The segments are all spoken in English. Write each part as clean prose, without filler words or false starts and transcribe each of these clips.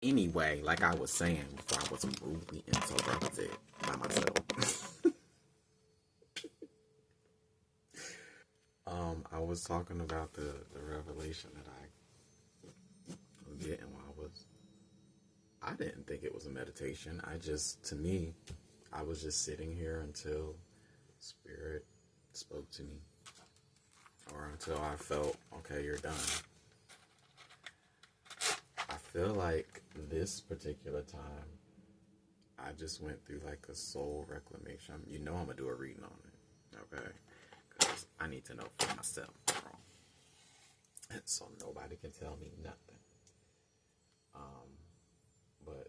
Anyway, like I was saying before I was rudely interrupted by myself. I was talking about the revelation that I was getting while I didn't think it was a meditation. To me, I was just sitting here until Spirit spoke to me, or until I felt, okay, you're done. I feel like this particular time, I just went through like a soul reclamation. You know I'm going to do a reading on it, okay? Because I need to know for myself, bro. So nobody can tell me nothing. But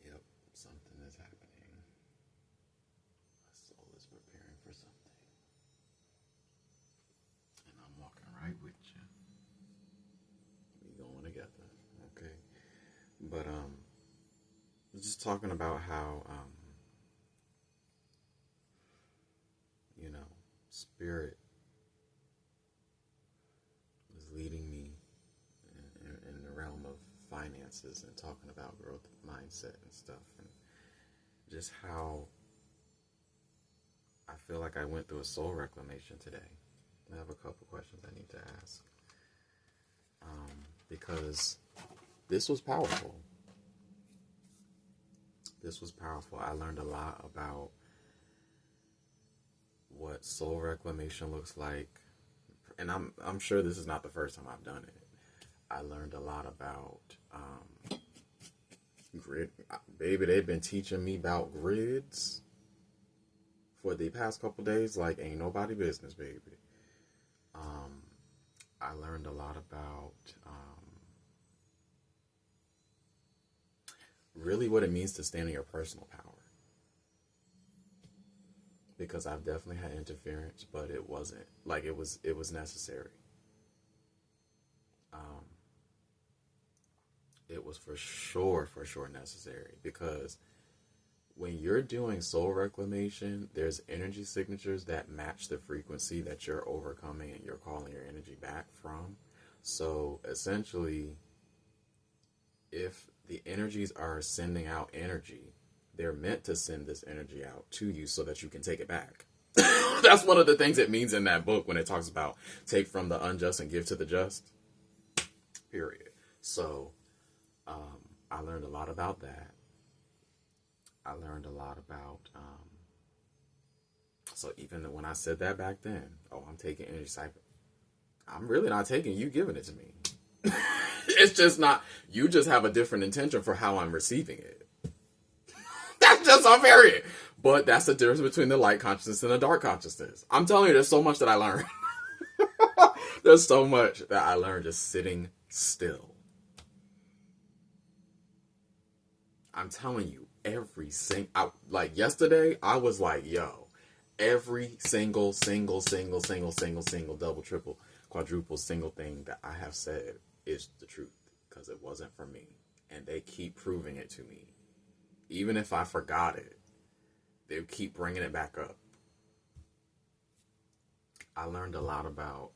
yep, something is happening. My soul is preparing for something. And I'm walking right with you. We going together, okay? But just talking about how you know, Spirit was leading me in the realm of finances and talking about growth mindset and stuff, and just how I feel like I went through a soul reclamation today. I have a couple questions I need to ask, because this was powerful. This was powerful. I learned a lot about what soul reclamation looks like, and I'm sure this is not the first time I've done it. I learned a lot about grid. Baby, they've been teaching me about grids for the past couple days like ain't nobody business, baby. I learned a lot about really what it means to stand in your personal power. Because I've definitely had interference, but it wasn't like it was necessary. It was for sure necessary, because when you're doing soul reclamation, there's energy signatures that match the frequency that you're overcoming and you're calling your energy back from. So essentially, if the energies are sending out energy, they're meant to send this energy out to you so that you can take it back. That's one of the things it means in that book when it talks about take from the unjust and give to the just. Period. So I learned a lot about that. I learned a lot about, so even when I said that back then, oh, I'm taking energy cycle. I'm really not taking, you giving it to me. It's just not, you just have a different intention for how I'm receiving it. That's just a period. But that's the difference between the light consciousness and the dark consciousness. I'm telling you, there's so much that I learned. There's so much that I learned just sitting still. I'm telling you, every single, like yesterday, I was like, yo, every single, double, triple, quadruple, single thing that I have said is the truth, because it wasn't for me. And they keep proving it to me. Even if I forgot it, they keep bringing it back up. I learned a lot about,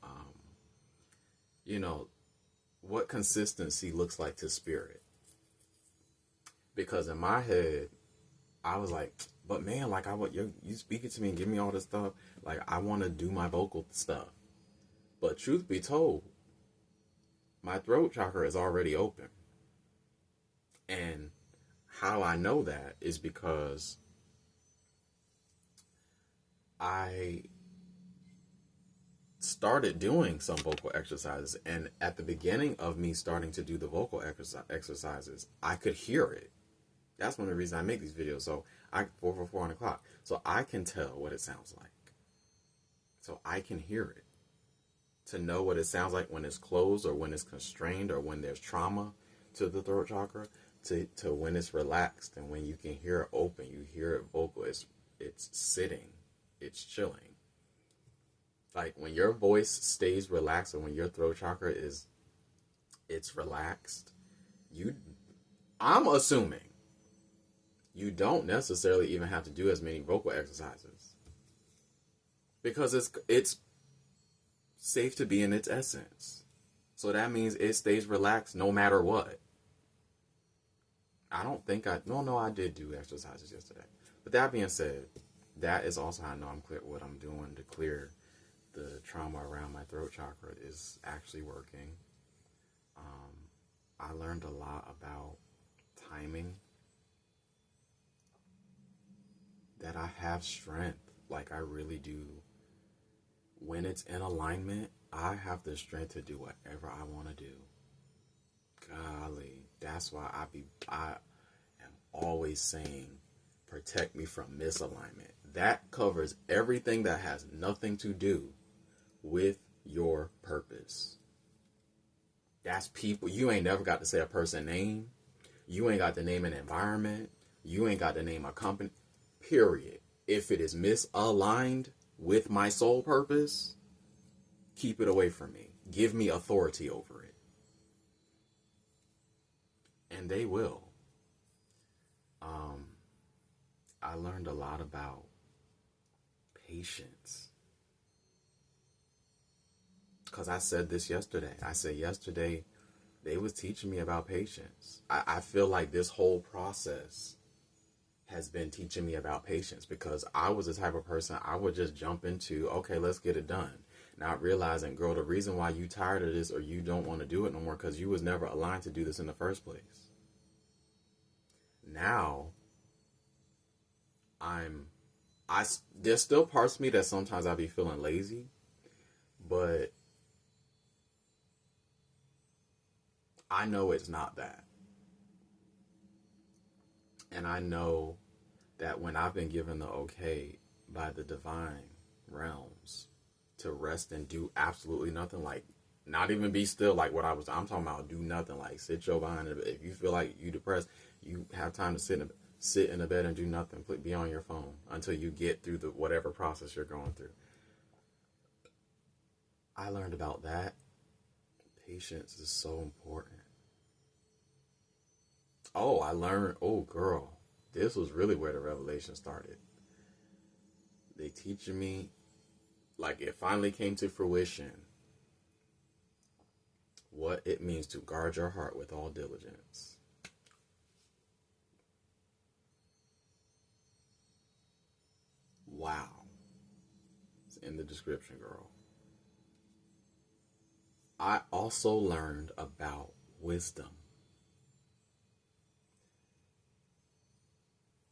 what consistency looks like to spirit. Because in my head, I was like, but man, like you speaking to me and give me all this stuff. Like, I want to do my vocal stuff. But truth be told, my throat chakra is already open. And how I know that is because I started doing some vocal exercises. And at the beginning of me starting to do the vocal exercises, I could hear it. That's one of the reasons I make these videos. So 4 on the clock. So I can tell what it sounds like. So I can hear it. To know what it sounds like when it's closed or when it's constrained or when there's trauma to the throat chakra, to when it's relaxed and when you can hear it open, you hear it vocal. it's sitting, it's chilling. Like when your voice stays relaxed, or when your throat chakra it's relaxed, I'm assuming you don't necessarily even have to do as many vocal exercises, because it's safe to be in its essence. So that means it stays relaxed no matter what. I don't think I did do exercises yesterday. But that being said, that is also how I know I'm clear. What I'm doing to clear the trauma around my throat chakra is actually working. I learned a lot about timing, that I have strength, like I really do. When it's in alignment, I have the strength to do whatever I want to do. Golly, that's why I am always saying, protect me from misalignment. That covers everything that has nothing to do with your purpose. That's people. You ain't never got to say a person name. You ain't got to name an environment. You ain't got to name a company. Period. If it is misaligned with my soul purpose, keep it away from me. Give me authority over it. And they will. I learned a lot about patience. Because I said this yesterday. I said yesterday they was teaching me about patience. I feel like this whole process has been teaching me about patience, because I was the type of person I would just jump into, okay, let's get it done. Not realizing, girl, the reason why you tired of this or you don't want to do it no more, because you was never aligned to do this in the first place. Now, there's still parts of me that sometimes I be feeling lazy, but I know it's not that. And I know that when I've been given the okay by the divine realms to rest and do absolutely nothing, like not even be still, like what I'm talking about, do nothing, like sit your behind. If you feel like you depressed, you have time to sit in a bed and do nothing. Be on your phone until you get through the whatever process you're going through. I learned about that. Patience is so important. Oh girl, this was really where the revelation started. They teaching me, like it finally came to fruition, what it means to guard your heart with all diligence. Wow. It's in the description, girl. I also learned about wisdom.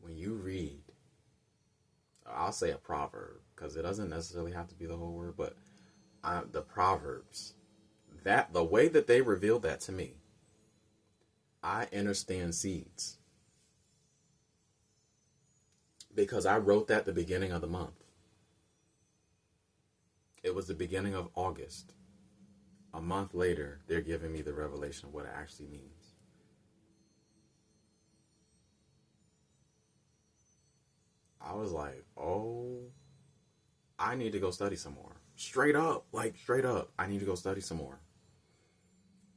When you read, I'll say a proverb, because it doesn't necessarily have to be the whole word, but the Proverbs, that the way that they revealed that to me, I understand seeds. Because I wrote that the beginning of the month. It was the beginning of August. A month later, they're giving me the revelation of what it actually means. I was like, oh, I need to go study some more. Straight up, I need to go study some more.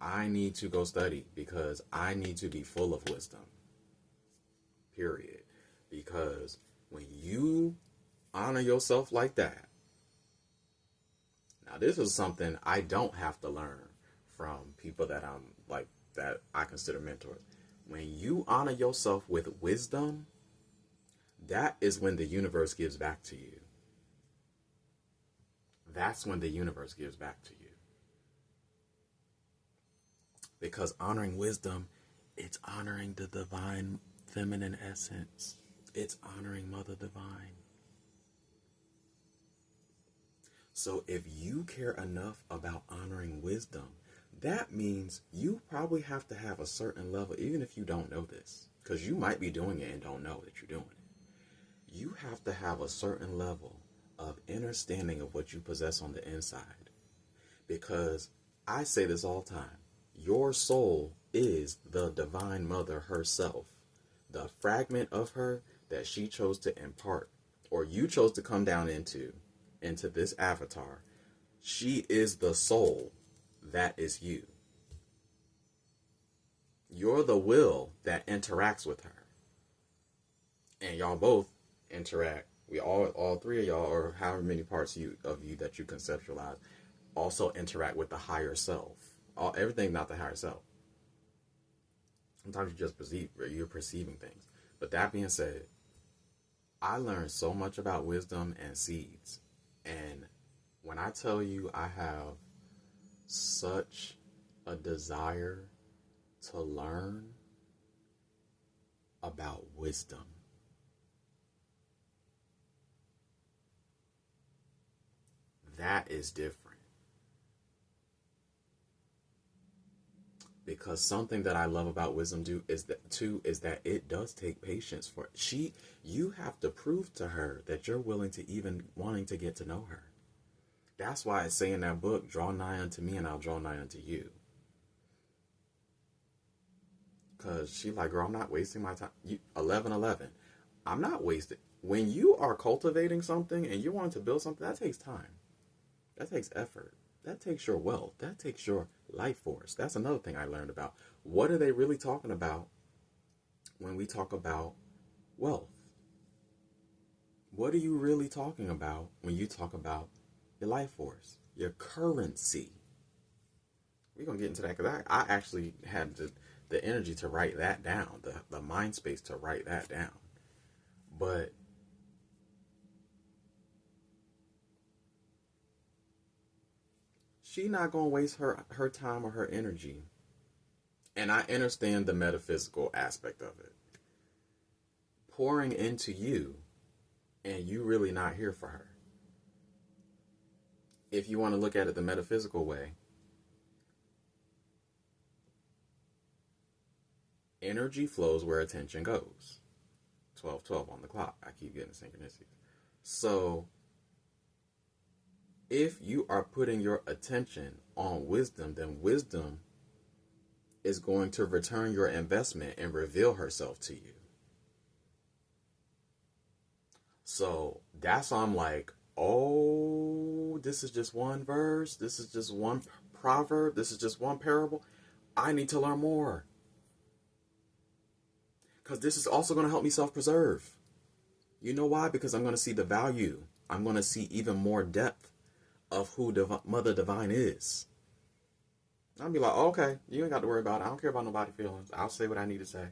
I need to go study, because I need to be full of wisdom. Period. Because when you honor yourself like that, now this is something I don't have to learn from people that I consider mentors. When you honor yourself with wisdom, that is when the universe gives back to you. That's when the universe gives back to you. Because honoring wisdom, it's honoring the divine feminine essence. It's honoring Mother Divine. So if you care enough about honoring wisdom, that means you probably have to have a certain level, even if you don't know this, because you might be doing it and don't know that you're doing it. You have to have a certain level of understanding of what you possess on the inside. Because I say this all the time, your soul is the Divine Mother herself, the fragment of her that she chose to impart or you chose to come down into this avatar, she is the soul that is you. You're the will that interacts with her. And y'all both interact. We all three of y'all, or however many parts of you that you conceptualize, also interact with the higher self. Everything not the higher self. Sometimes you're perceiving things. But that being said, I learned so much about wisdom and seeds. And when I tell you I have such a desire to learn about wisdom, that is different. Because something that I love about wisdom is that it does take patience you have to prove to her that you're willing to even wanting to get to know her. That's why I say in that book, draw nigh unto me and I'll draw nigh unto you. Because she like, girl, I'm not wasting my time. 11:11. I'm not wasting. When you are cultivating something and you want to build something, that takes time. That takes effort. That takes your wealth. That takes your life force. That's another thing I learned about. What are they really talking about when we talk about wealth? What are you really talking about when you talk about your life force, your currency? We're going to get into that because I actually had the energy to write that down, the mind space to write that down. But she not going to waste her time or her energy. And I understand the metaphysical aspect of it. Pouring into you and you really not here for her. If you want to look at it the metaphysical way, energy flows where attention goes. 12:12 on the clock. I keep getting synchronicities. So if you are putting your attention on wisdom, then wisdom is going to return your investment and reveal herself to you. So that's why I'm like, oh, this is just one verse. This is just one proverb. This is just one parable. I need to learn more. Because this is also going to help me self-preserve. You know why? Because I'm going to see the value. I'm going to see even more depth of who Mother Divine is. I'll be like, okay, you ain't got to worry about it. I don't care about nobody's feelings. I'll say what I need to say.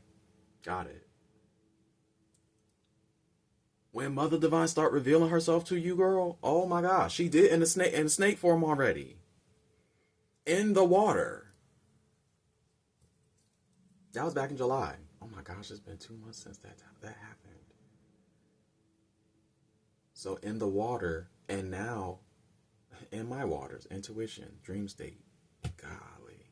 Got it. When Mother Divine start revealing herself to you, girl, oh my gosh, she did in the snake form already. In the water. That was back in July. Oh my gosh, it's been 2 months since that happened. So in the water, and now in my waters, intuition, dream state. Golly.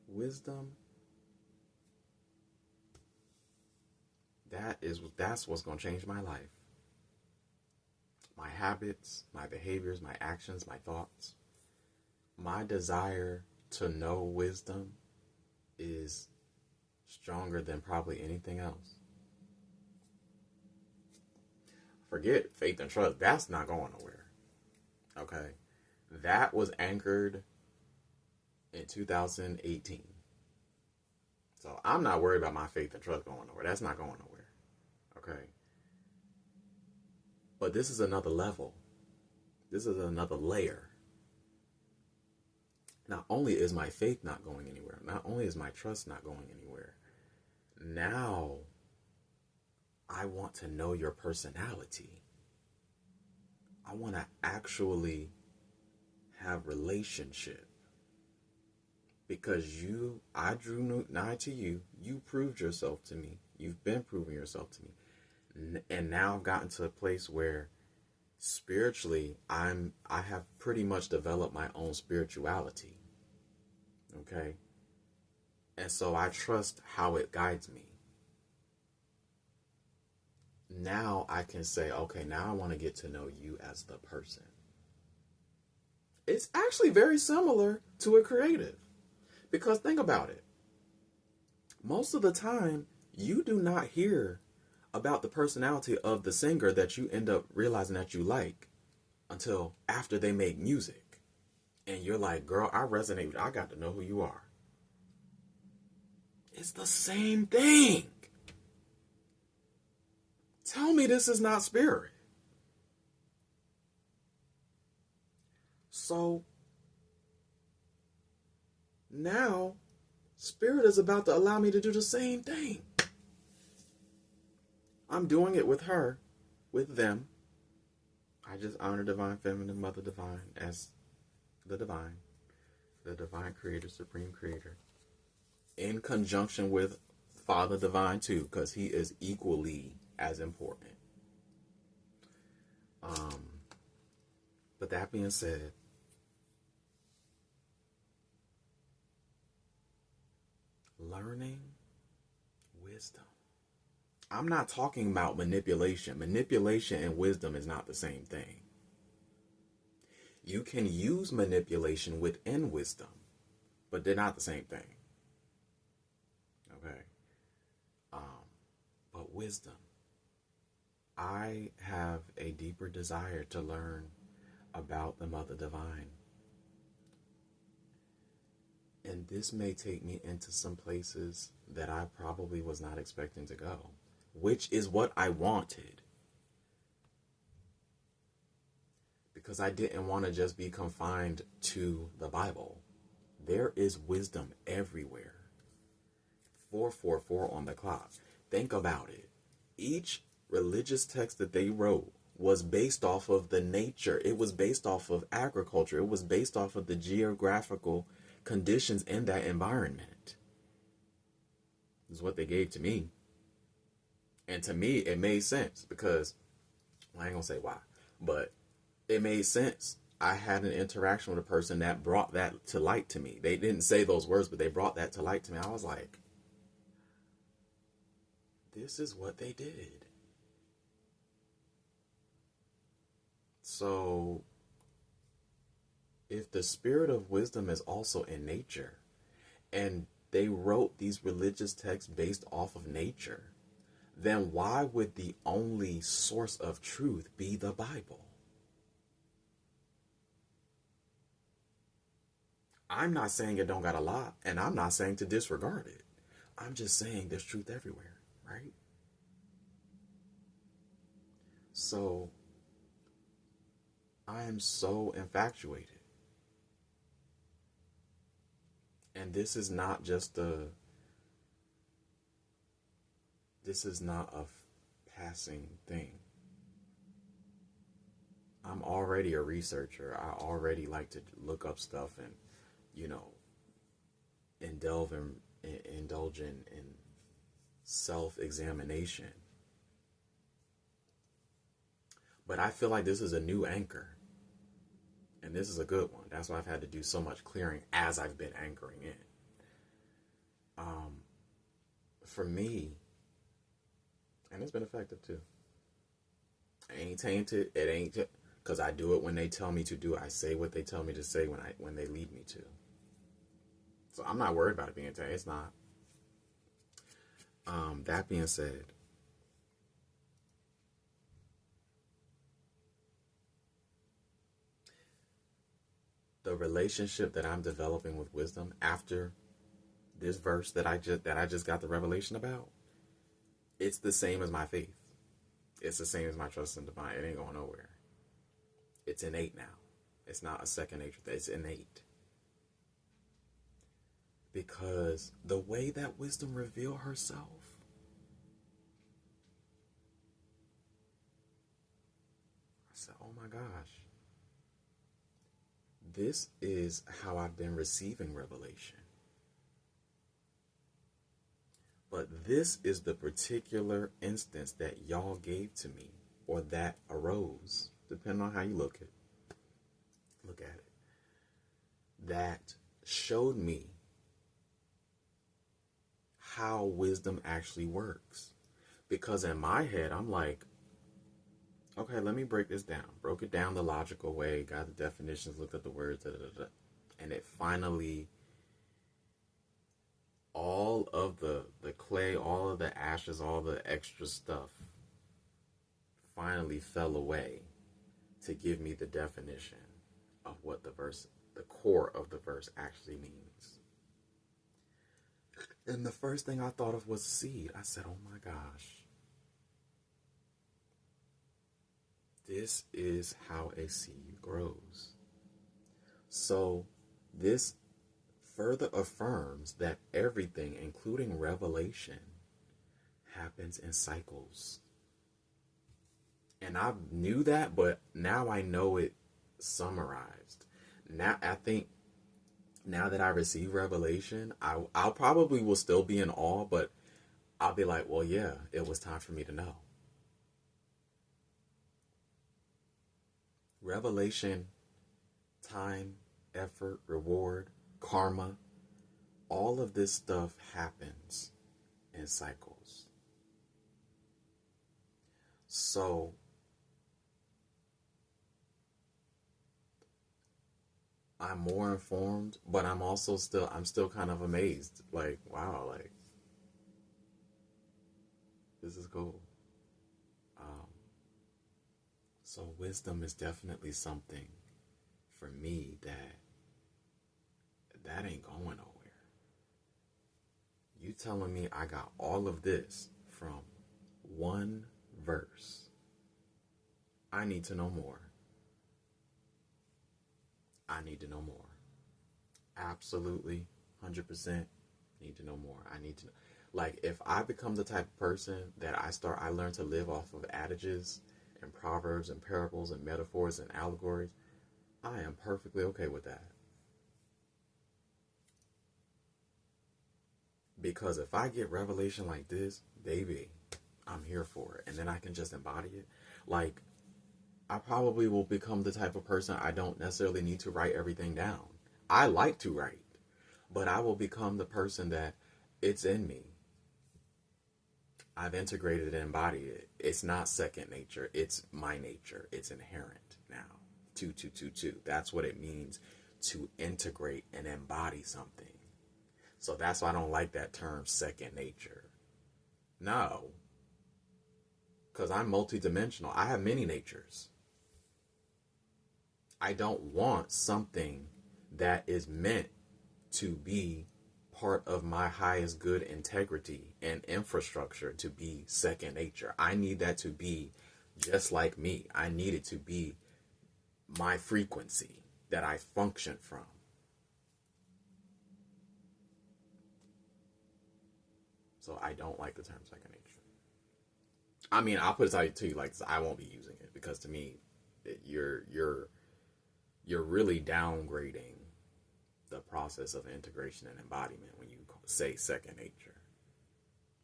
Wisdom. That's what's going to change my life. My habits, my behaviors, my actions, my thoughts. My desire to know wisdom is stronger than probably anything else. Forget faith and trust. That's not going nowhere. Okay? That was anchored in 2018. So I'm not worried about my faith and trust going nowhere. That's not going nowhere. Okay? But this is another level. This is another layer. Not only is my faith not going anywhere, not only is my trust not going anywhere, now I want to know your personality. I want to actually have relationship. Because I drew nigh to you. You proved yourself to me. You've been proving yourself to me. And now I've gotten to a place where spiritually, I have pretty much developed my own spirituality. Okay? And so I trust how it guides me. Now I can say, okay, now I want to get to know you as the person. It's actually very similar to a creative. Because think about it. most of the time, you do not hear about the personality of the singer that you end up realizing that you like until after they make music. And you're like, girl, I resonate with you. I got to know who you are. It's the same thing. Tell me this is not spirit. So now spirit is about to allow me to do the same thing. I'm doing it with her, with them. I just honor divine feminine, mother divine as the divine creator, supreme creator, in conjunction with father divine too, because he is equally as important. But that being said, learning wisdom. I'm not talking about manipulation. Manipulation and wisdom is not the same thing. You can use manipulation within wisdom, but they're not the same thing. Okay. But wisdom. I have a deeper desire to learn about the Mother Divine. And this may take me into some places that I probably was not expecting to go, which is what I wanted. Because I didn't want to just be confined to the Bible. There is wisdom everywhere. 444 on the clock. Think about it. Each religious text that they wrote was based off of the nature. It was based off of agriculture. It was based off of the geographical conditions in that environment. This is what they gave to me. And to me, it made sense because, well, I ain't gonna say why, but it made sense. I had an interaction with a person that brought that to light to me. They didn't say those words, but they brought that to light to me. I was like, this is what they did. So, if the spirit of wisdom is also in nature, and they wrote these religious texts based off of nature, then why would the only source of truth be the Bible? I'm not saying it don't got a lot, and I'm not saying to disregard it. I'm just saying there's truth everywhere, right? So, I am so infatuated. And this is not just this is not a passing thing. I'm already a researcher. I already like to look up stuff and, indulge in self-examination. But I feel like this is a new anchor. And this is a good one. That's why I've had to do so much clearing as I've been anchoring in. For me, and it's been effective too. I ain't tainted. It ain't because I do it when they tell me to do it. I say what they tell me to say when they lead me to. So I'm not worried about it being tainted. It's not. That being said, the relationship that I'm developing with wisdom after this verse that I just got the revelation about, it's the same as my faith. It's the same as my trust in divine. It ain't going nowhere. It's innate now. It's not a second nature. It's innate. Because the way that wisdom revealed herself, I said, oh my gosh. This is how I've been receiving revelation. But this is the particular instance that y'all gave to me, or that arose, depending on how you look at it, that showed me how wisdom actually works. Because in my head, I'm like, okay, let me break this down. Broke it down the logical way, got the definitions, looked at the words, and it finally, all of the clay, all of the ashes, all the extra stuff finally fell away to give me the definition of what the core of the verse actually means. And the first thing I thought of was seed. I said, oh my gosh. This is how a seed grows. So this further affirms that everything, including revelation, happens in cycles. And I knew that, but now I know it summarized. Now I think now that I receive revelation, I'll probably will still be in awe, but I'll be like, well, yeah, it was time for me to know. Revelation, time, effort, reward, karma, all of this stuff happens in cycles. So I'm more informed, but I'm still kind of amazed. Like, wow, like, this is cool. So wisdom is definitely something for me that ain't going nowhere. You telling me I got all of this from one verse. I need to know more. I need to know more. Absolutely, 100% need to know more. I need to know. Like, if I become the type of person that I learn to live off of adages and proverbs and parables and metaphors and allegories, I am perfectly okay with that. Because if I get revelation like this, baby, I'm here for it. And then I can just embody it. Like, I probably will become the type of person I don't necessarily need to write everything down. I like to write, but I will become the person that it's in me. I've integrated and embodied it. It's not second nature. It's my nature. It's inherent now. 2. That's what it means to integrate and embody something. So that's why I don't like that term second nature. No. Because I'm multidimensional. I have many natures. I don't want something that is meant to be part of my highest good integrity and infrastructure to be second nature. I need that to be just like me. I need it to be my frequency that I function from. So I don't like the term second nature. I mean, I'll put it to you like this. I won't be using it because to me, you're really downgrading the process of integration and embodiment when you say second nature.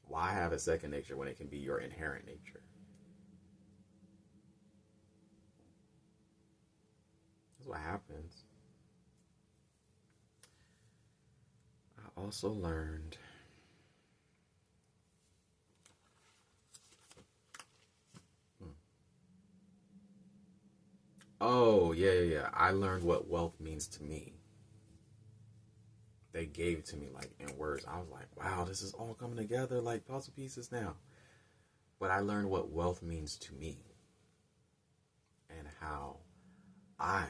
Why have a second nature when it can be your inherent nature? That's what happens. I also learned oh, yeah. I learned what wealth means to me. They gave it to me like in words. I was like, wow, this is all coming together like puzzle pieces now. But I learned what wealth means to me and how I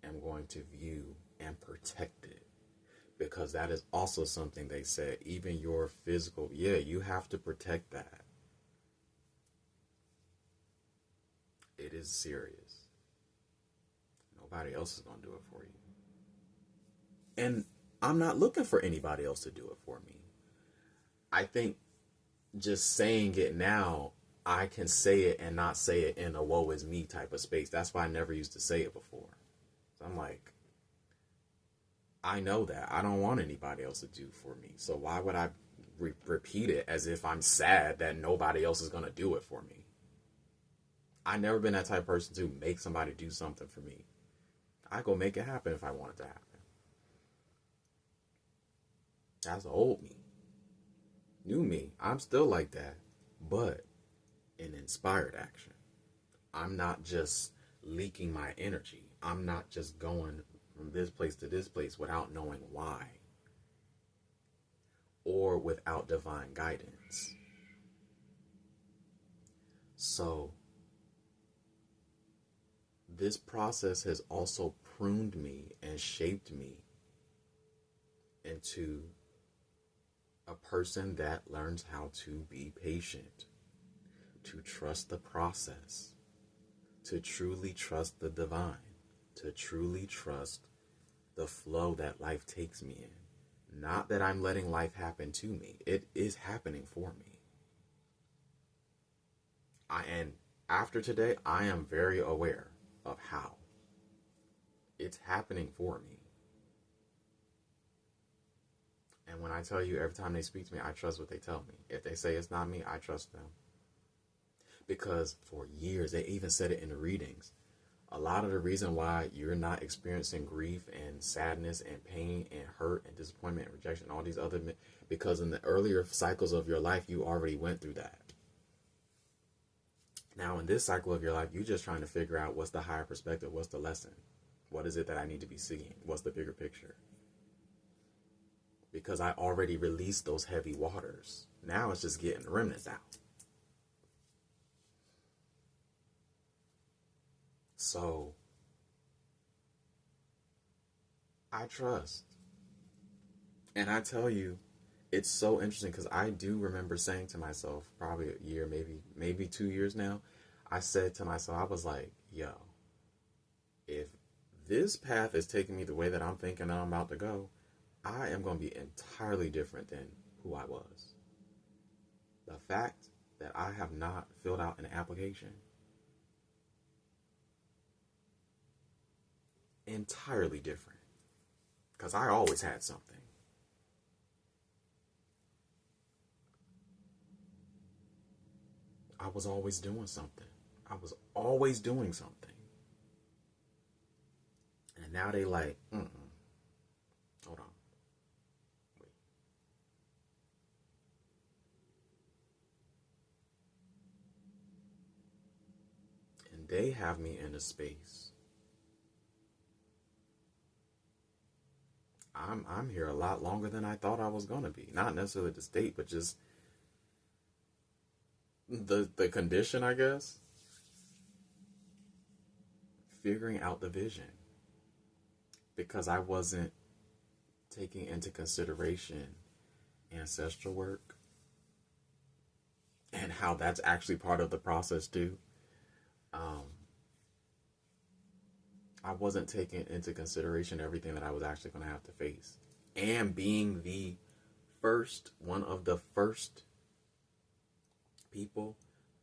am going to view and protect it. Because that is also something they said, even your physical, you have to protect that. It is serious. Nobody else is going to do it for you. And I'm not looking for anybody else to do it for me. I think just saying it now, I can say it and not say it in a woe is me type of space. That's why I never used to say it before. So I'm like, I know that. I don't want anybody else to do for me. So why would I repeat it as if I'm sad that nobody else is going to do it for me? I've never been that type of person to make somebody do something for me. I go make it happen if I want it to happen. That's the old me. New me, I'm still like that, but in inspired action. I'm not just leaking my energy. I'm not just going from this place to this place without knowing why. or without divine guidance. So this process has also pruned me and shaped me into a person that learns how to be patient, to trust the process, to truly trust the divine, to truly trust the flow that life takes me in. Not that I'm letting life happen to me. It is happening for me. And after today, I am very aware of how it's happening for me. And when I tell you, every time they speak to me, I trust what they tell me. If they say it's not me, I trust them. Because for years, they even said it in the readings. A lot of the reason why you're not experiencing grief and sadness and pain and hurt and disappointment and rejection, all these other, because in the earlier cycles of your life, you already went through that. Now, in this cycle of your life, you're just trying to figure out what's the higher perspective, what's the lesson, what is it that I need to be seeing, what's the bigger picture. Because I already released those heavy waters. Now it's just getting the remnants out. So, I trust. And I tell you, it's so interesting because I do remember saying to myself, probably a year, maybe 2 years now, I said to myself, I was like, yo, if this path is taking me the way that I'm thinking I'm about to go, I am going to be entirely different than who I was. The fact that I have not filled out an application, entirely different. Because I always had something. I was always doing something. And now they like, hold on. Wait. And they have me in a space. I'm here a lot longer than I thought I was going to be. Not necessarily the state, but just the condition, I guess. Figuring out the vision. Because I wasn't taking into consideration ancestral work and how that's actually part of the process too. I wasn't taking into consideration everything that I was actually going to have to face. And being one of the first people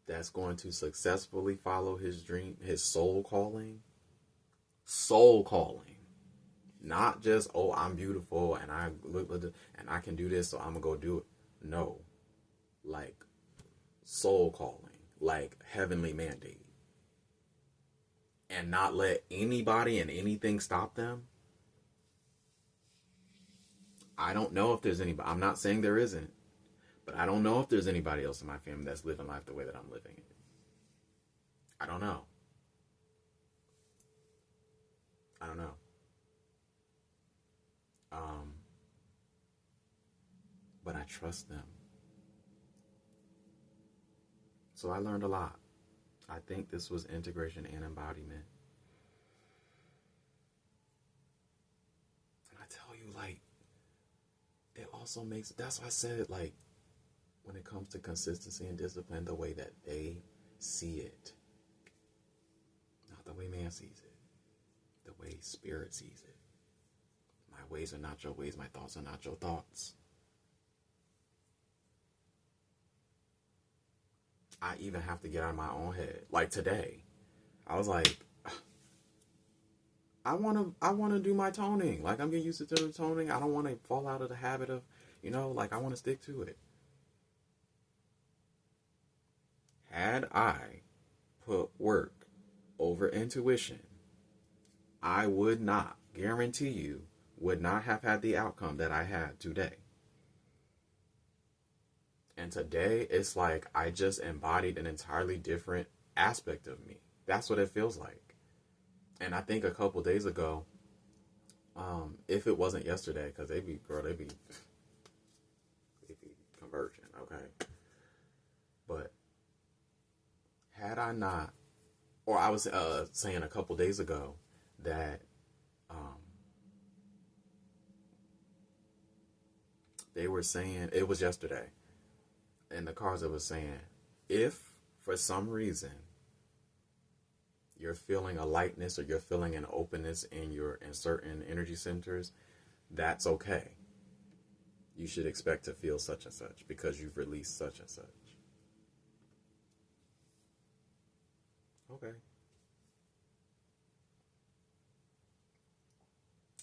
that's going to successfully follow his dream, his soul calling. Not just, oh, I'm beautiful and I look and I can do this, so I'm going to go do it. No. Like soul calling, like heavenly mandate. And not let anybody and anything stop them. I don't know if there's anybody. I'm not saying there isn't. But I don't know if there's anybody else in my family that's living life the way that I'm living it. I don't know. But I trust them. So I learned a lot. I think this was integration and embodiment. And I tell you, like, it also makes, that's why I said it, like, when it comes to consistency and discipline, the way that they see it. Not the way man sees it. The way spirit sees it. My ways are not your ways. My thoughts are not your thoughts. I even have to get out of my own head. Like today, I was like, I want to do my toning. Like, I'm getting used to doing toning. I don't want to fall out of the habit of, like, I want to stick to it. Had I put work over intuition, I would not, guarantee you, would not have had the outcome that I had today. And today, it's like I just embodied an entirely different aspect of me. That's what it feels like. And I think a couple days ago, if it wasn't yesterday, because they be I not, or I was saying a couple days ago that they were saying, it was yesterday, in the cards it was saying, if for some reason you're feeling a lightness or you're feeling an openness in certain energy centers, that's okay. You should expect to feel such and such because you've released such and such. Okay.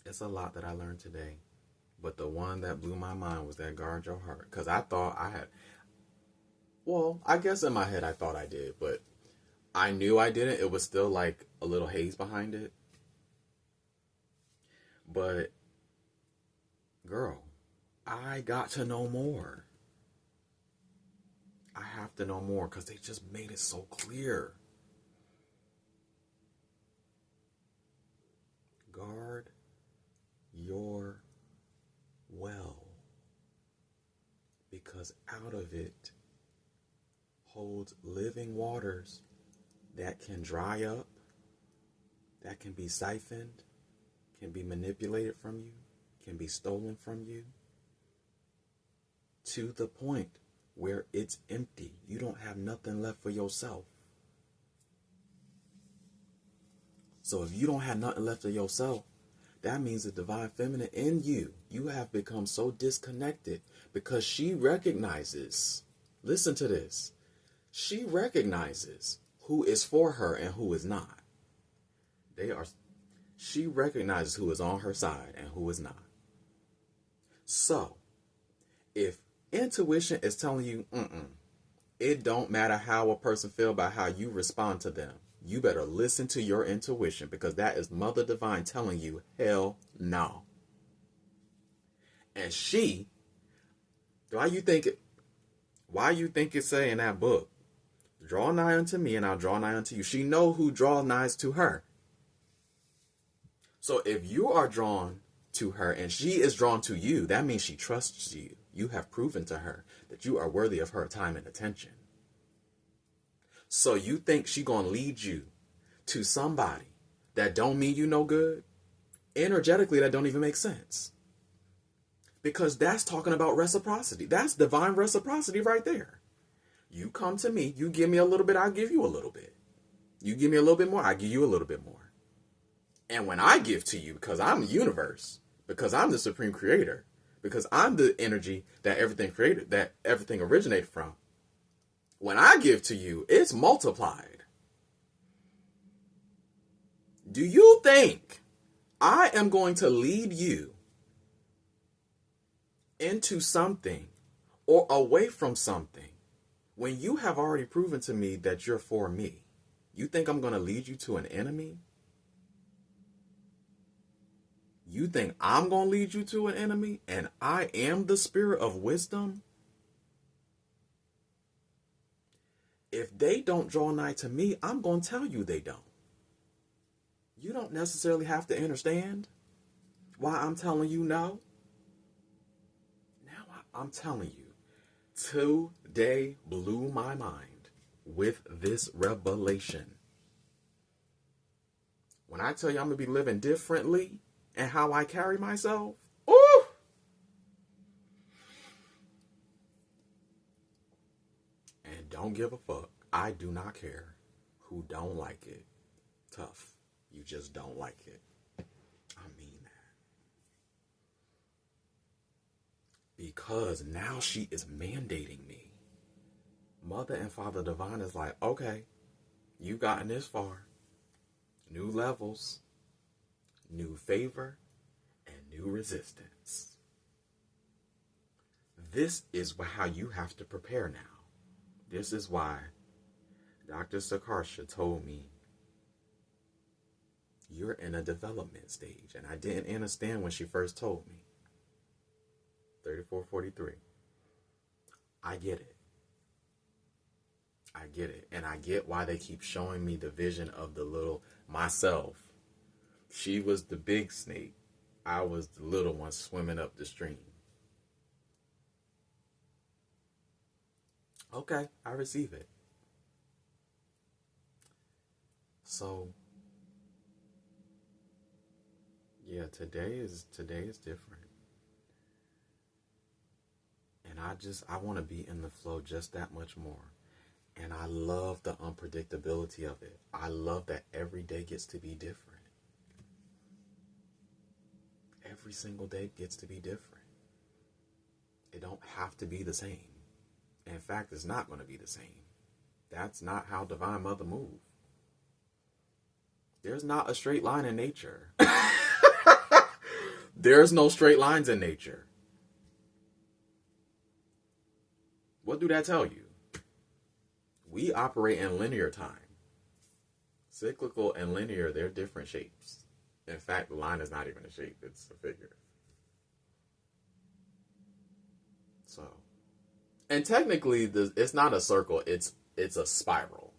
It's a lot that I learned today. But the one that blew my mind was that guard your heart. Because I thought I had, well, I guess in my head I thought I did, but I knew I didn't. It was still like a little haze behind it. But, girl, I got to know more. I have to know more because they just made it so clear. Guard your well, because out of it holds living waters that can dry up, that can be siphoned, can be manipulated from you, can be stolen from you, to the point where it's empty. You don't have nothing left for yourself. So if you don't have nothing left for yourself, that means the divine feminine in you, you have become so disconnected because she recognizes, listen to this, she recognizes who is for her and who is not. She recognizes who is on her side and who is not. So, if intuition is telling you, it don't matter how a person feel about how you respond to them, you better listen to your intuition because that is Mother Divine telling you, hell no. And she, why you think it say in that book, draw nigh unto me and I'll draw nigh unto you. She know who draw nigh to her. So if you are drawn to her and she is drawn to you, that means she trusts you. You have proven to her that you are worthy of her time and attention. So you think she gonna lead you to somebody that don't mean you no good? Energetically, that don't even make sense. Because that's talking about reciprocity. That's divine reciprocity right there. You come to me, you give me a little bit, I'll give you a little bit. You give me a little bit more, I give you a little bit more. And when I give to you, because I'm the universe, because I'm the supreme creator, because I'm the energy that everything created, that everything originated from, when I give to you, it's multiplied. Do you think I am going to lead you into something or away from something when you have already proven to me that you're for me? You think I'm going to lead you to an enemy? You think I'm going to lead you to an enemy and I am the spirit of wisdom? If they don't draw nigh to me, I'm going to tell you they don't. You don't necessarily have to understand why I'm telling you no. Now I'm telling you, today blew my mind with this revelation. When I tell you I'm going to be living differently and how I carry myself, ooh! And don't give a fuck. I do not care who don't like it. Tough. You just don't like it. I mean that. Because now she is mandating me. Mother and Father Divine is like, okay, you've gotten this far. New levels, new favor, and new resistance. This is how you have to prepare now. This is why Dr. Sakarsha told me you're in a development stage. And I didn't understand when she first told me. 3443. I get it. I get it. And I get why they keep showing me the vision of the little myself. She was the big snake. I was the little one swimming up the stream. Okay, I receive it. So yeah, today is different. And I want to be in the flow just that much more. And I love the unpredictability of it. I love that every day gets to be different. Every single day gets to be different. It don't have to be the same. In fact, it's not going to be the same. That's not how Divine Mother moves. There's not a straight line in nature. There's no straight lines in nature. What do that tell you? We operate in linear time. Cyclical and linear, they're different shapes. In fact, the line is not even a shape, it's a figure. So, and technically, it's not a circle, it's a spiral.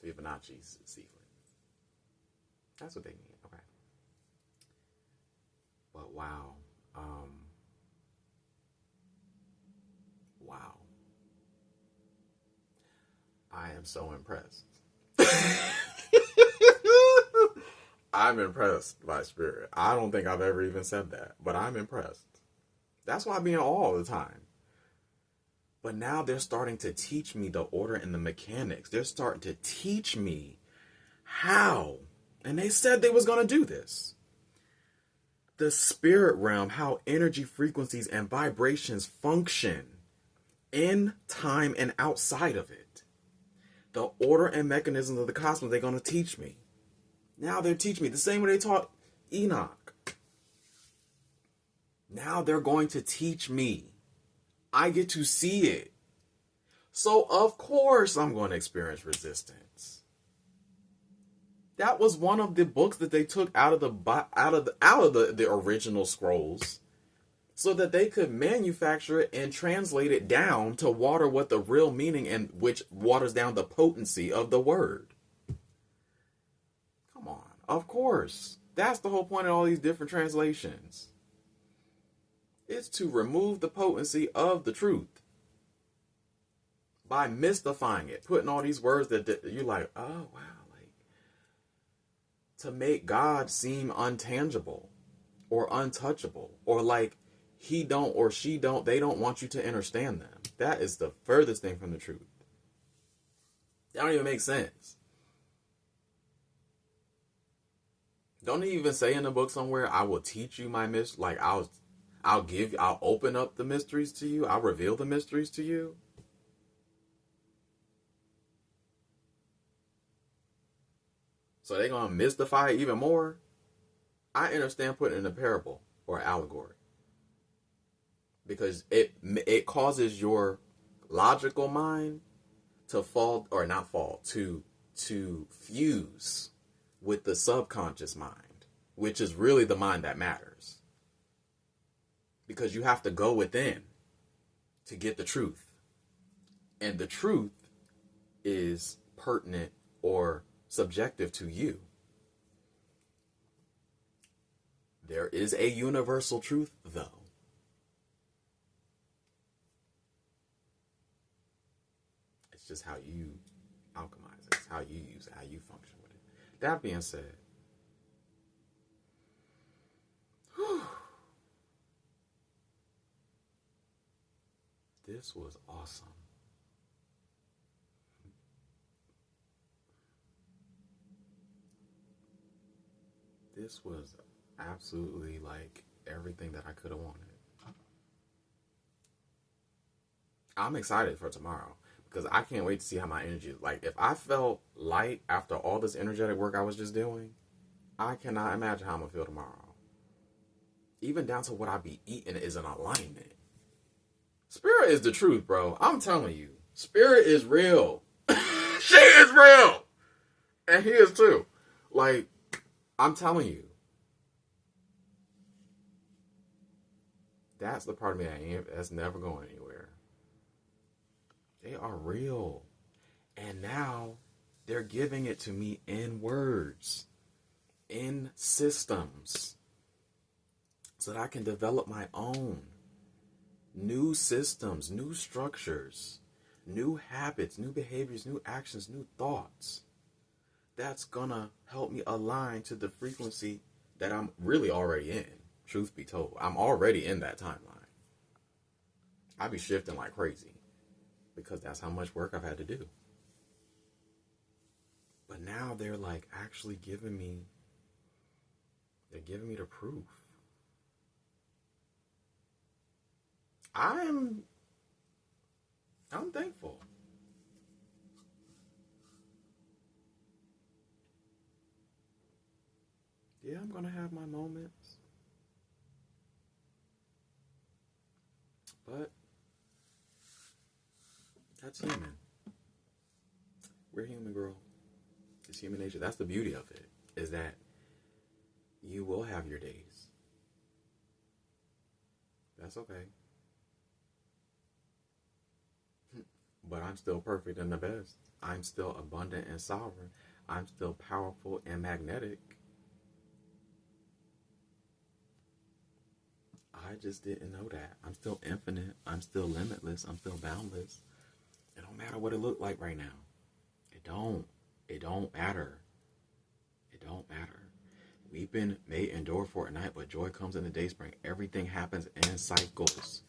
Fibonacci's sequence. That's what they mean. Okay. But wow. Wow. I am so impressed. I'm impressed by spirit. I don't think I've ever even said that, but I'm impressed. That's why I be in awe all the time. But now they're starting to teach me the order and the mechanics. They're starting to teach me how. And they said they was going to do this. The spirit realm, how energy frequencies and vibrations function in time and outside of it. The order and mechanisms of the cosmos, they're going to teach me. Now they're teaching me the same way they taught Enoch. Now they're going to teach me. I get to see it. So of course I'm going to experience resistance. That was one of the books that they took out of the original scrolls, so that they could manufacture it and translate it down to water what the real meaning, and which waters down the potency of the word. Come on. Of course. That's the whole point of all these different translations. It's to remove the potency of the truth by mystifying it, putting all these words that you're like, oh wow, like to make God seem untangible or untouchable, or like he don't or she don't, they don't want you to understand them. That is the furthest thing from the truth. That don't even make sense. Don't they even say in the book somewhere, I will teach you my like I'll open up the mysteries to you. I'll reveal the mysteries to you. So they're going to mystify it even more. I understand putting it in a parable or allegory, because it causes your logical mind to fall, or not fall, to fuse with the subconscious mind, which is really the mind that matters. Because you have to go within to get the truth. And the truth is pertinent or subjective to you. There is a universal truth, though. It's just how you alchemize it. It's how you use it, how you function with it. That being said, this was awesome. This was absolutely like everything that I could have wanted. I'm excited for tomorrow because I can't wait to see how my energy is. Like, if I felt light after all this energetic work I was just doing, I cannot imagine how I'm going to feel tomorrow. Even down to what I be eating is in alignment. Spirit is the truth, bro. I'm telling you. Spirit is real. She is real. And he is too. Like, I'm telling you. That's the part of me that's never going anywhere. They are real. And now they're giving it to me in words, in systems, so that I can develop my own new systems, new structures, new habits, new behaviors, new actions, new thoughts. that's gonna help me align to the frequency that I'm really already in. Truth be told, I'm already in that timeline. I be shifting like crazy because that's how much work I've had to do. But now they're like actually giving me the proof. I'm thankful. Yeah, I'm gonna have my moments. But that's human. We're human, girl. It's human nature. That's the beauty of it, is that you will have your days. That's okay. But I'm still perfect and the best. I'm still abundant and sovereign. I'm still powerful and magnetic. I just didn't know that. I'm still infinite. I'm still limitless. I'm still boundless. It don't matter what it look like right now. It don't. It don't matter. It don't matter. Weeping may endure for a night, but joy comes in the dayspring. Everything happens in cycles.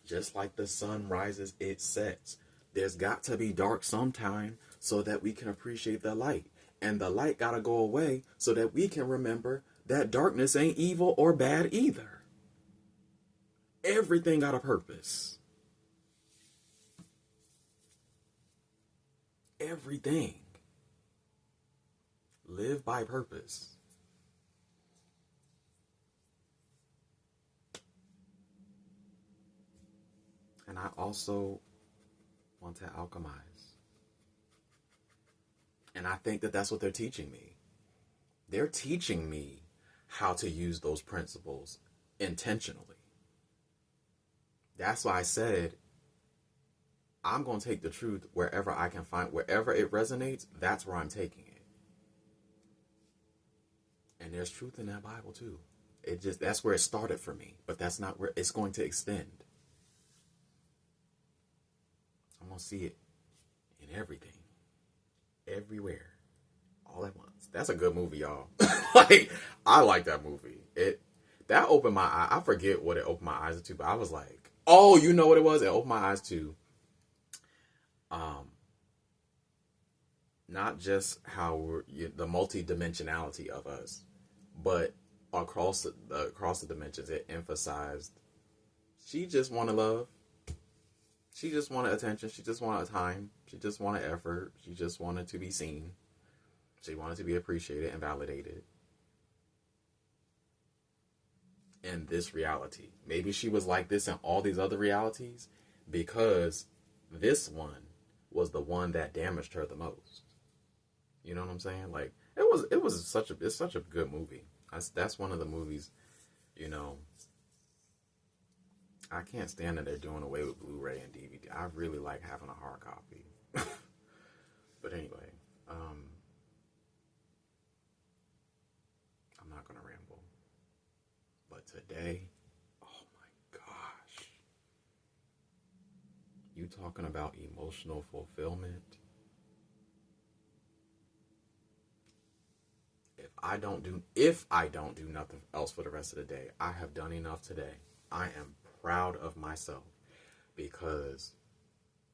Just like the sun rises, it sets. There's got to be dark sometime so that we can appreciate the light. And the light got to go away so that we can remember that darkness ain't evil or bad either. Everything got a purpose. Everything. Live by purpose. And I also want to alchemize. And I think that that's what they're teaching me. They're teaching me how to use those principles intentionally. That's why I said, I'm going to take the truth wherever I can find, wherever it resonates, that's where I'm taking it. And there's truth in that Bible too. That's where it started for me, but that's not where it's going to extend. I'm going to see it in everything, everywhere, all at once. That's a good movie, y'all. I like that movie. That opened my eye. I forget what it opened my eyes to, but I was like, oh, you know what it was? It opened my eyes to not just how the multi-dimensionality of us, but across the dimensions. It emphasized she just wanted love. She just wanted attention. She just wanted time. She just wanted effort. She just wanted to be seen. She wanted to be appreciated and validated. In this reality. Maybe she was like this in all these other realities because this one was the one that damaged her the most. You know what I'm saying? Like it's such a good movie. That's one of the movies, you know. I can't stand that they're doing away with Blu-ray and DVD. I really like having a hard copy. But anyway, I'm not going to ramble. But today, oh my gosh. You talking about emotional fulfillment? If I don't do nothing else for the rest of the day, I have done enough today. I am proud of myself because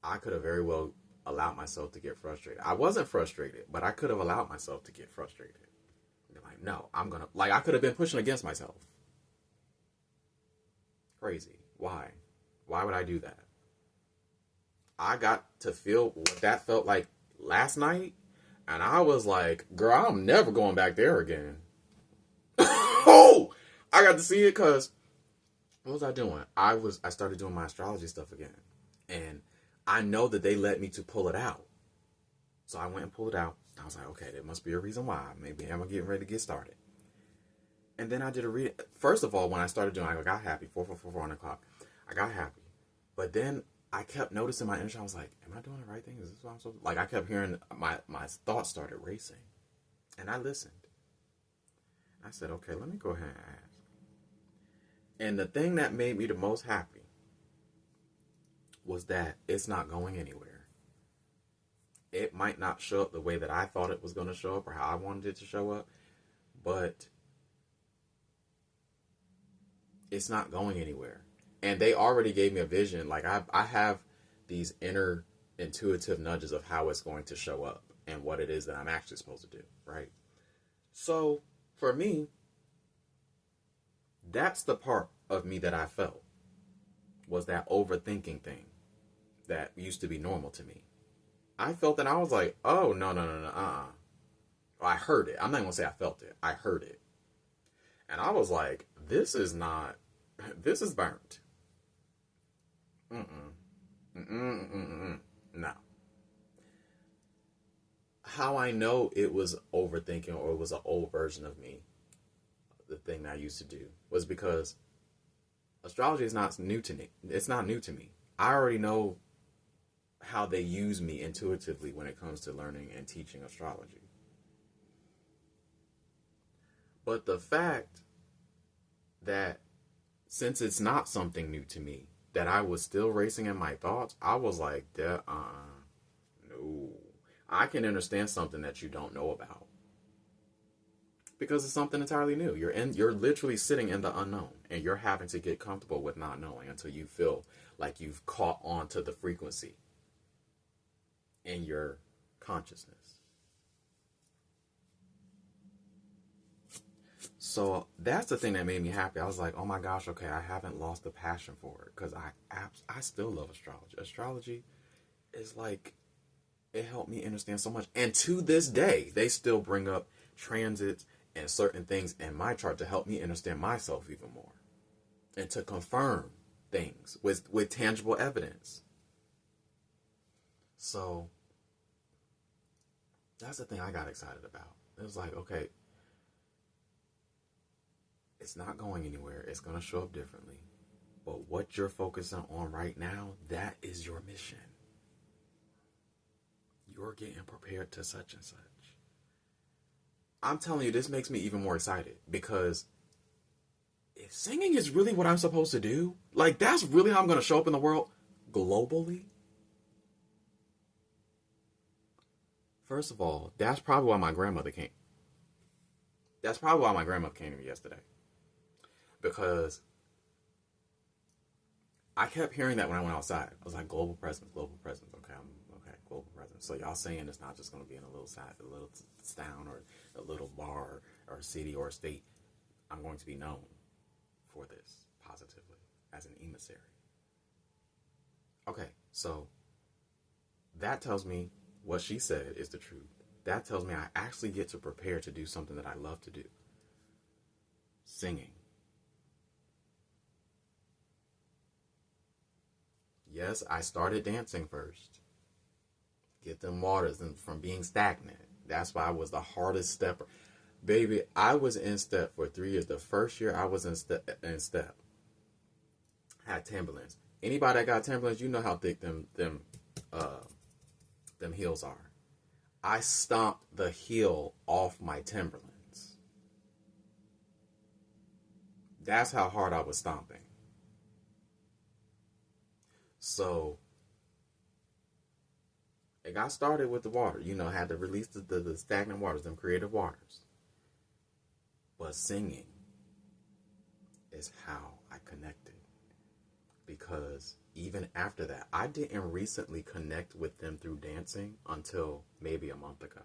I could have very well allowed myself to get frustrated. I wasn't frustrated, but I could have allowed myself to get frustrated. Like, no, I could have been pushing against myself. Crazy. Why? Why would I do that? I got to feel what that felt like last night, and I was like, girl, I'm never going back there again. Oh, I got to see it because what was I doing? I started doing my astrology stuff again. And I know that they let me to pull it out. So I went and pulled it out. I was like, okay, there must be a reason why. Maybe I'm getting ready to get started. And then I did a read. First of all, when I started doing it, I got happy. 4 o'clock. I got happy. But then I kept noticing my energy. I was like, am I doing the right thing? Is this what I'm supposed to? Like, I kept hearing my thoughts started racing. And I listened. I said, okay, let me go ahead and ask. And the thing that made me the most happy was that it's not going anywhere. it might not show up the way that I thought it was going to show up or how I wanted it to show up, but it's not going anywhere. And they already gave me a vision. Like I have these inner intuitive nudges of how it's going to show up and what it is that I'm actually supposed to do, right? So for me, that's the part of me that I felt, was that overthinking thing that used to be normal to me. I felt that I was like, oh, no, I heard it. I'm not going to say I felt it. I heard it. And I was like, this is burnt. No. How I know it was overthinking or it was an old version of me, the thing that I used to do, was because astrology is not new to me. It's not new to me. I already know how they use me intuitively when it comes to learning and teaching astrology. But the fact that since it's not something new to me, that I was still racing in my thoughts, I was like, no. I can understand something that you don't know about. Because it's something entirely new. You're literally sitting in the unknown, and you're having to get comfortable with not knowing until you feel like you've caught on to the frequency in your consciousness. So that's the thing that made me happy. I was like, oh my gosh, okay, I haven't lost the passion for it, because I still love astrology. Astrology is like, it helped me understand so much. And to this day, they still bring up transits and certain things in my chart to help me understand myself even more, and to confirm things with tangible evidence. So that's the thing I got excited about. It was like, okay, it's not going anywhere. It's going to show up differently. But what you're focusing on right now, that is your mission. You're getting prepared to such and such. I'm telling you, this makes me even more excited, because if singing is really what I'm supposed to do, like that's really how I'm going to show up in the world globally. First of all, that's probably why my grandmother came. That's probably why my grandmother came to me yesterday. Because I kept hearing that when I went outside. I was like, global presence. Okay, global presence. So y'all saying it's not just going to be in a little town or a little bar or city or state. I'm going to be known for this positively as an emissary. Okay, so that tells me what she said is the truth. That tells me I actually get to prepare to do something that I love to do. Singing. Yes, I started dancing first. Get them waters from being stagnant. That's why I was the hardest stepper. Baby, I was in step for 3 years. The first year I was in step. Had Timberlands. Anybody that got Timberlands, you know how thick them heels are. I stomped the heel off my Timberlands. That's how hard I was stomping. So it got started with the water. Had to release the stagnant waters, them creative waters. But singing is how I connected. Because even after that, I didn't recently connect with them through dancing until maybe a month ago.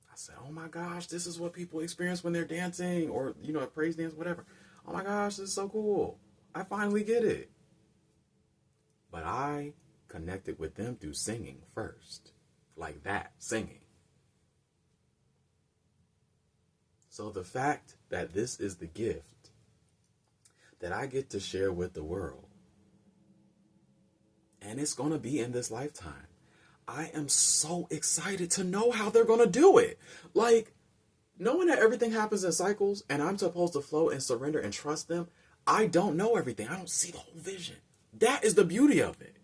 I said, oh my gosh, this is what people experience when they're dancing, or, a praise dance, whatever. Oh my gosh, this is so cool. I finally get it. But I connected with them through singing first. Like that, singing. So the fact that this is the gift that I get to share with the world, and it's going to be in this lifetime, I am so excited to know how they're going to do it. Like, knowing that everything happens in cycles and I'm supposed to flow and surrender and trust them, I don't know everything. I don't see the whole vision. That is the beauty of it.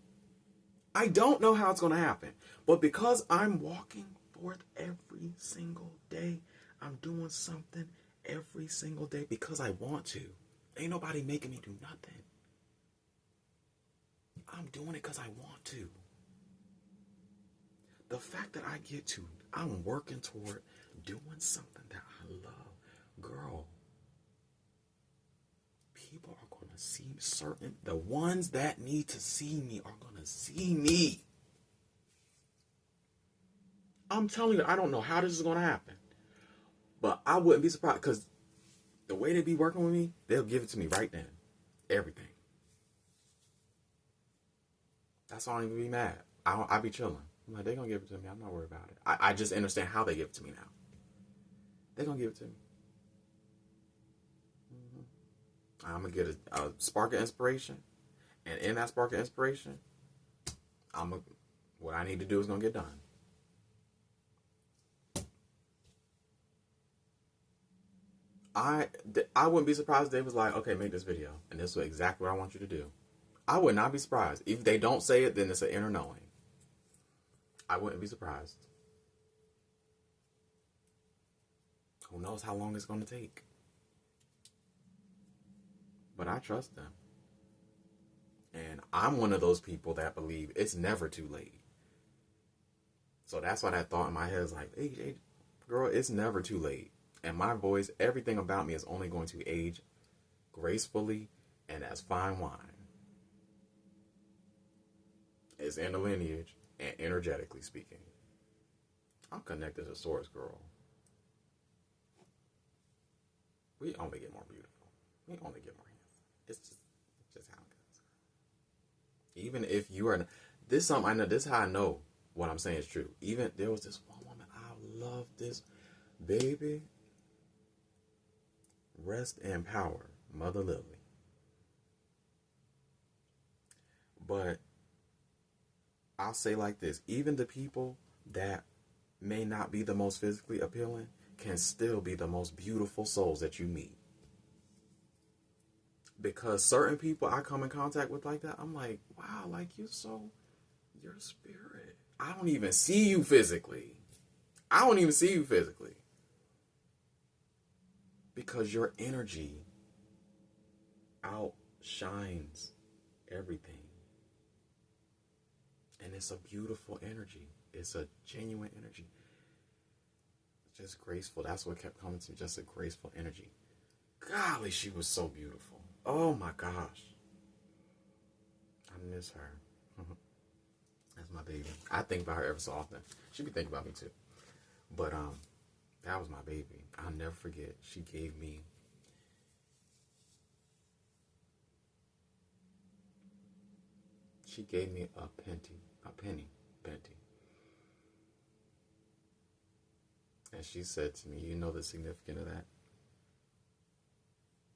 I don't know how it's going to happen. But because I'm walking forth every single day, I'm doing something every single day because I want to. Ain't nobody making me do nothing. I'm doing it because I want to. the fact that I'm working toward doing something that I love, girl. People are going to see the ones that need to see me are going to see me. I'm telling you, I don't know how this is going to happen. But I wouldn't be surprised because the way they be working with me, they'll give it to me right then. Everything. That's why I don't even be mad. I be chilling. I'm like, they're going to give it to me. I'm not worried about it. I just understand how they give it to me now. They're going to give it to me. I'm going to get a spark of inspiration. And in that spark of inspiration, what I need to do is going to get done. I wouldn't be surprised if they was like, okay, make this video. And this is exactly what I want you to do. I would not be surprised. If they don't say it, then it's an inner knowing. I wouldn't be surprised. Who knows how long it's going to take. But I trust them. And I'm one of those people that believe it's never too late. So that's why that thought in my head is like, hey, girl, it's never too late. And my voice, everything about me is only going to age gracefully and as fine wine. It's in the lineage and energetically speaking. I'm connected to Source, girl. We only get more beautiful. We only get more handsome. It's just how it goes. Even if you are, this is something I know, this is how I know what I'm saying is true. Even there was this one woman, I love this baby. Rest and power, Mother Lily. But I'll say like this, even the people that may not be the most physically appealing can still be the most beautiful souls that you meet. Because certain people I come in contact with like that, I'm like, wow, like you're spirit. I don't even see you physically. Because your energy outshines everything. And it's a beautiful energy. It's a genuine energy. Just graceful. That's what kept coming to me. Just a graceful energy. Golly, she was so beautiful. Oh my gosh. I miss her. That's my baby. I think about her ever so often. She be thinking about me too. But that was my baby. I'll never forget. She gave me a penny. And she said to me, you know the significance of that?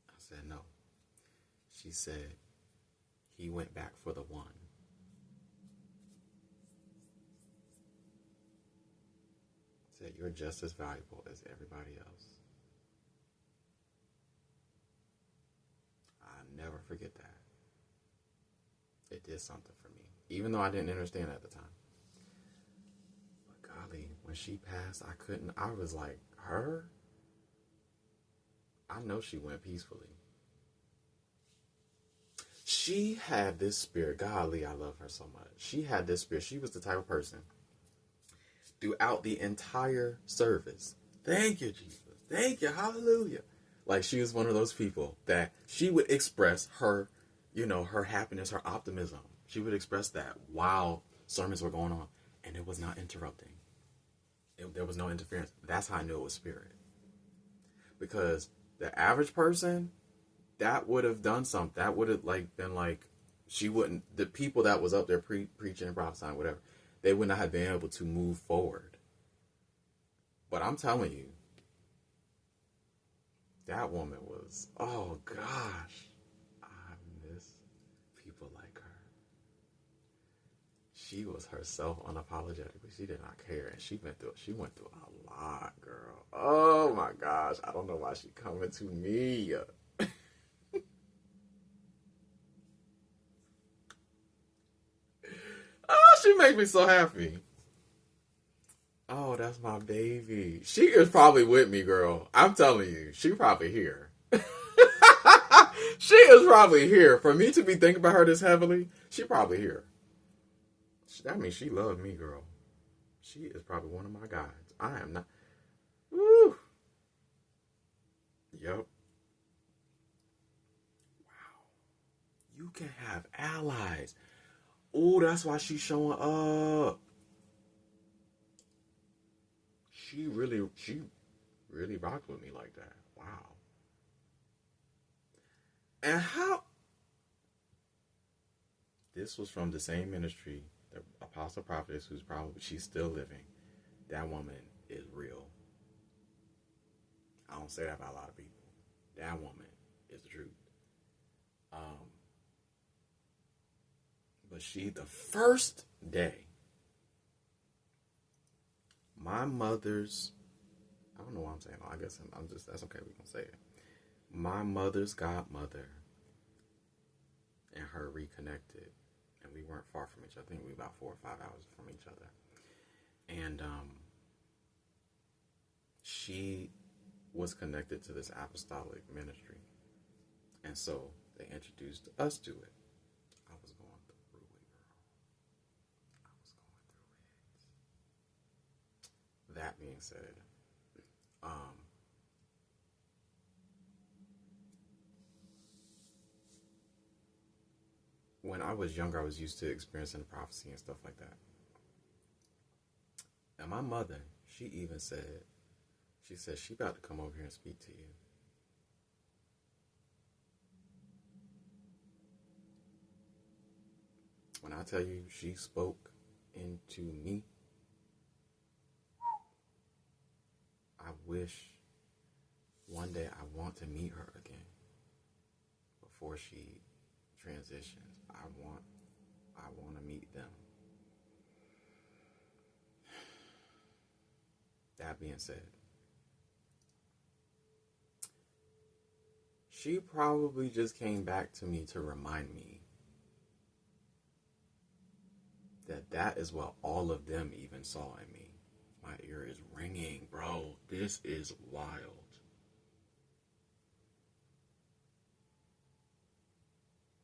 I said, no. She said, he went back for the one. Said, you're just as valuable as everybody else. I'll never forget that. It did something for me, even though I didn't understand it at the time. But golly, when she passed, I was like, her? I know she went peacefully. She had this spirit. Golly, I love her so much. She had this spirit. She was the type of person throughout the entire service. Thank you, Jesus. Thank you. Hallelujah. Like she was one of those people that she would express her, her happiness, her optimism. She would express that while sermons were going on, and it was not interrupting. There was no interference. That's how I knew it was spirit. Because the average person, that would have done something. That would have been she wouldn't. The people that was up there preaching and prophesying, whatever, they would not have been able to move forward. But I'm telling you, that woman was, oh gosh, I miss people like her. She was herself unapologetically. She did not care, and she went through a lot, girl. Oh my gosh, I don't know why she coming to me. Oh, she makes me so happy. Oh, that's my baby. She is probably with me, girl. I'm telling you, she probably here. She is probably here. For me to be thinking about her this heavily, she probably here. That means she loved me, girl. She is probably one of my guides. I am not. Woo. Yep. Wow. You can have allies. Oh, that's why she's showing up. She really rocked with me like that. Wow. And how? This was from the same ministry, the Apostle Prophetess, she's still living. That woman is real. I don't say that about a lot of people. That woman is the truth. But the first day, my mother's, I don't know what I'm saying. I guess I'm just, that's okay. We're going to say it. My mother's godmother and her reconnected. And we weren't far from each other. I think we were about 4 or 5 hours from each other. And she was connected to this apostolic ministry. And so they introduced us to it. I was going through it, girl. I was going through it. That being said, when I was younger, I was used to experiencing prophecy and stuff like that. And my mother, she even said, she about to come over here and speak to you. When I tell you she spoke into me, I wish one day I want to meet her again before she transitions. I want to meet them. That being said, she probably just came back to me to remind me that is what all of them even saw in me. My ear is ringing, bro. This is wild.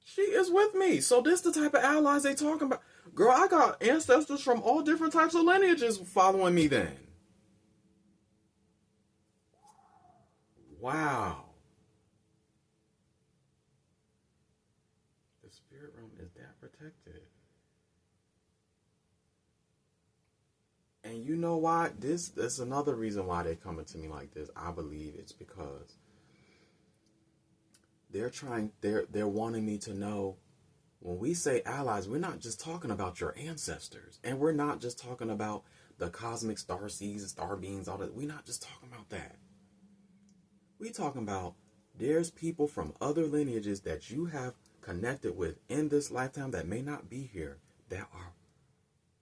She is with me. So this the type of allies they talking about. Girl, I got ancestors from all different types of lineages following me then. Wow. The spirit realm is that protected. And you know why? That's another reason why they're coming to me like this. I believe it's because they're wanting me to know, when we say allies, we're not just talking about your ancestors. And we're not just talking about the cosmic star seeds and star beings, all that. We're not just talking about that. We're talking about there's people from other lineages that you have connected with in this lifetime that may not be here that are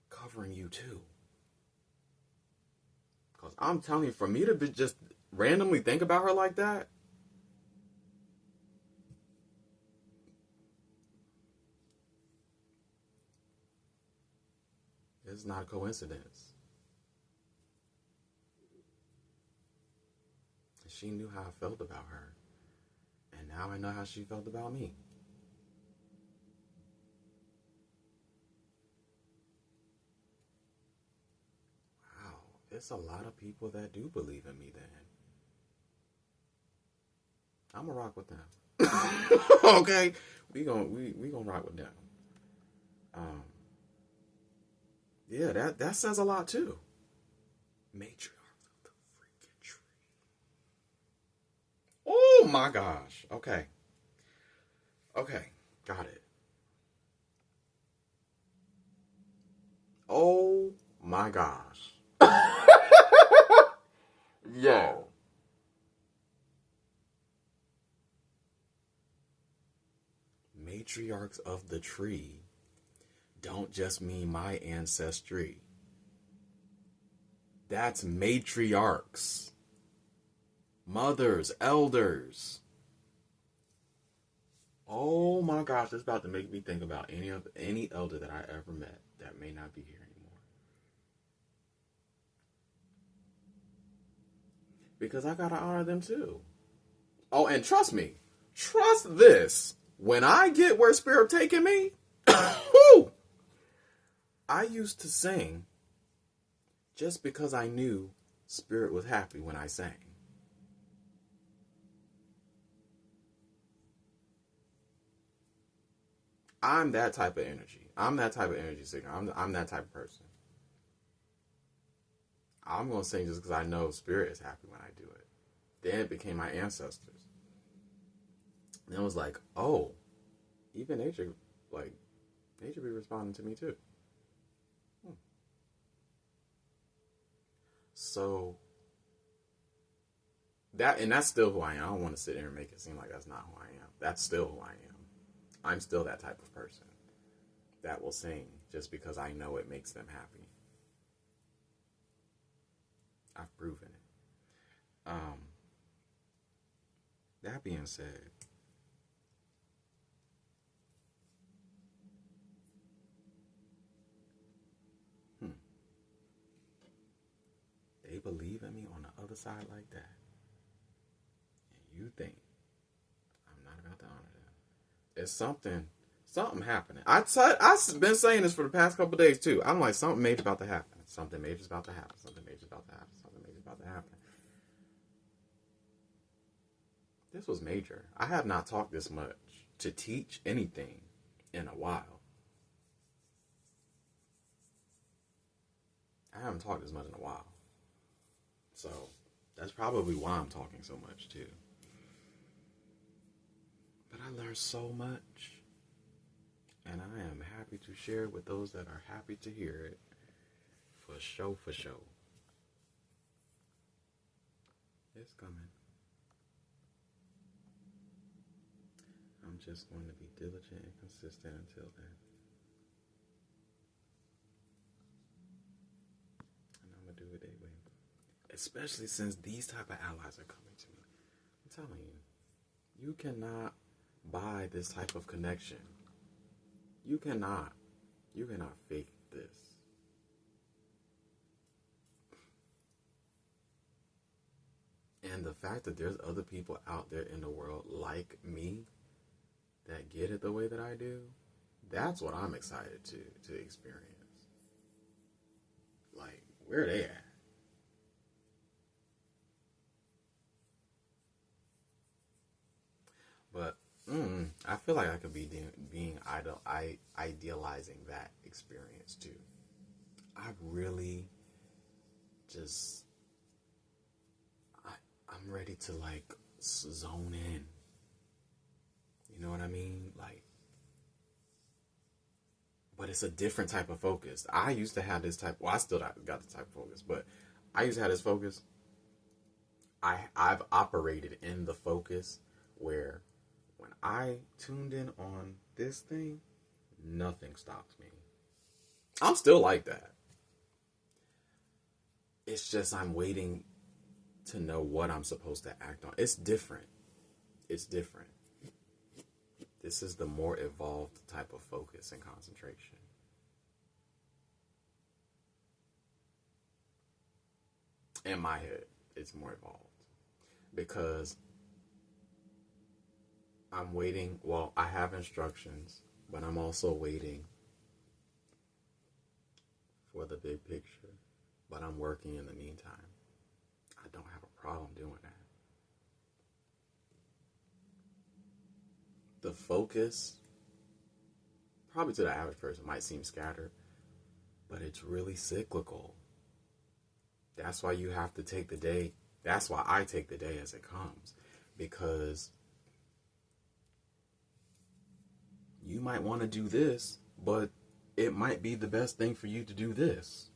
covering you too. Because I'm telling you, for me to just randomly think about her like that, it's not a coincidence. She knew how I felt about her. And now I know how she felt about me. Wow. It's a lot of people that do believe in me then. I'm gonna rock with them. Okay? We gonna rock with them. Yeah, that says a lot too. Matriarch of the freaking tree. Oh my gosh. Okay, got it. Oh my gosh. Yo. Matriarchs of the tree don't just mean my ancestry. That's matriarchs. Mothers, elders. Oh my gosh, it's about to make me think about any elder that I ever met that may not be here anymore. Because I gotta honor them too. Oh, and trust me, trust this. When I get where Spirit taking me, whoo, I used to sing just because I knew spirit was happy when I sang. I'm that type of energy. I'm that type of energy singer. I'm that type of person. I'm going to sing just because I know spirit is happy when I do it. Then it became my ancestors. Then it was like, oh, even nature, like, nature be responding to me too. So, that's still who I am. I don't want to sit there and make it seem like that's not who I am. That's still who I am. I'm still that type of person that will sing just because I know it makes them happy. I've proven it. That being said, they believe in me on the other side like that, and you think I'm not about to honor them. It's something happening. I've been saying this for the past couple of days too. I'm like, something major about to happen. Something major's about to happen. Something major's about to happen. Something major's about to happen. This was major. I have not talked this much to teach anything in a while. I haven't talked as much in a while. So that's probably why I'm talking so much too. But I learned so much. And I am happy to share it with those that are happy to hear it. For show, for show. It's coming. I'm just going to be diligent and consistent until then. And I'm going to do it anyway. Especially since these type of allies are coming to me. I'm telling you, you cannot buy this type of connection. You cannot fake this. And the fact that there's other people out there in the world like me that get it the way that I do, that's what I'm excited to experience. Like, where are they at? But I feel like I could be idealizing that experience too. I really just I'm ready to like zone in. You know what I mean? Like, but it's a different type of focus. I used to have this type. Well, I still got the type of focus, but I used to have this focus. I've operated in the focus where when I tuned in on this thing, nothing stops me. I'm still like that. It's just I'm waiting to know what I'm supposed to act on. It's different. It's different. This is the more evolved type of focus and concentration. In my head, it's more evolved. Because I'm waiting. Well, I have instructions, but I'm also waiting for the big picture. But I'm working in the meantime. I don't have a problem doing that. The focus, probably to the average person, might seem scattered, but it's really cyclical. That's why you have to take the day. That's why I take the day as it comes. Because you might want to do this, but it might be the best thing for you to do this.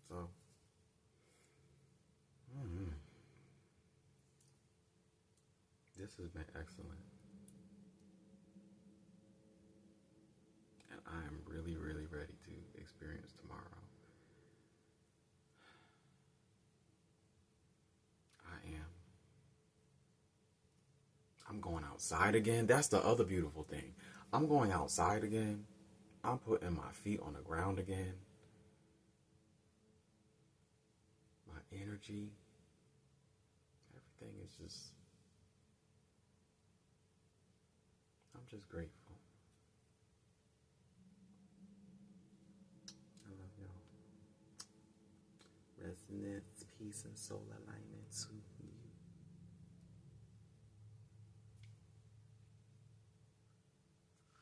So, this has been excellent. And I am really, really ready to experience tomorrow. I am. I'm going outside again. That's the other beautiful thing. I'm going outside again. I'm putting my feet on the ground again. My energy, everything is just, I'm just grateful. blacksmith, peace and soul alignment to you.